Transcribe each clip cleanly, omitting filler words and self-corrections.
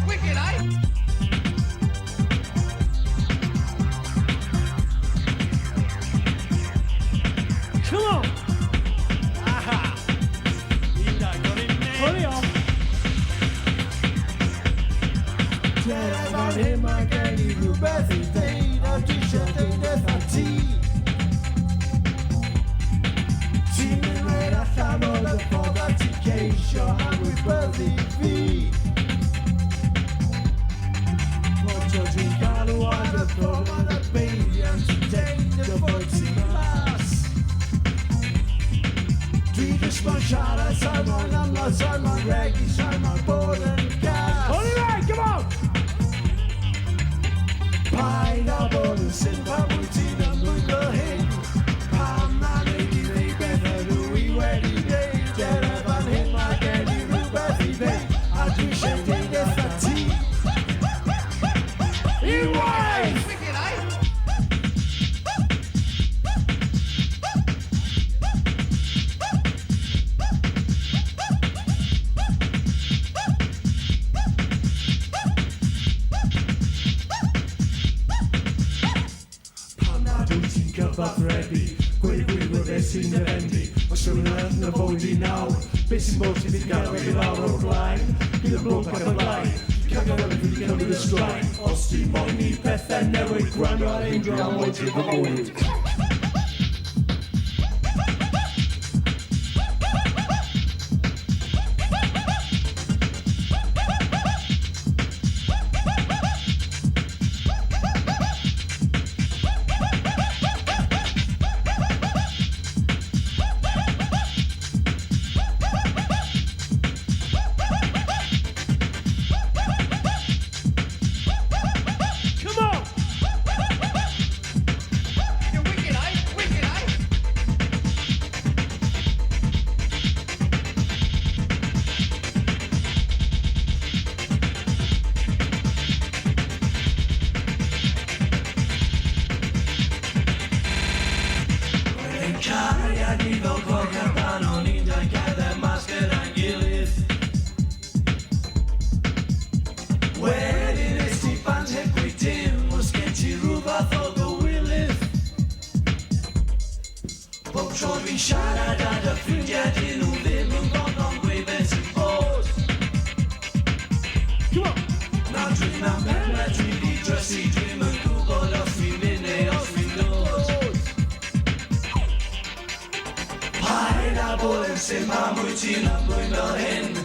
wicked, eh? Come on! Aha! Got him there. Put it on! C'era le magari rubati dei da t-shirt da fatti. Team red asciamo da poverty case and we birthday fee. Mucho gincalo alla forma da baby and today the voice class. Tweet smanciare Simon I'm not Simon Reggie Simon Borden gas. Put it right, come on! Pineapple sin pamutina muglahin. Pamani di better do we ready day. Jeraban hit my candy rubati day. I do shake the fatigue. You wise! Wicked, eh? Freddy, quei vorresti in rendi, ma sono una voglia now. Pensi molti di caro che lavoro online, che la blocca per line, cagare le vite che mi strike. Osti, money, peth and never grind your angel, I'm waiting for going. You're wicked, eh? Wicked, eh? Caria di Volvo Carpano, ninja che maschera inghilese. Wedding is deep and equitim, moschetti ruba todo willis. Pop trovi shara da fingia di nude, non con quei bessi pose. Come on! Now dream I'm better, dream the dressy, dream and Google of feeling nails, Pineapple and Simba Mutina Bundahin.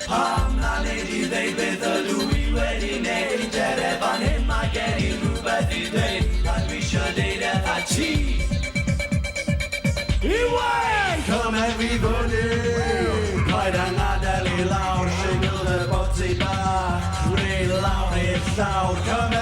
Hamna lady, they bet the Louis wedding day. Jerevan in my getty Rubati day. And we should date at Hachi. Come everybody. Paidang Adeli loud, shingle the botsy bar. Real loud, it's loud. Come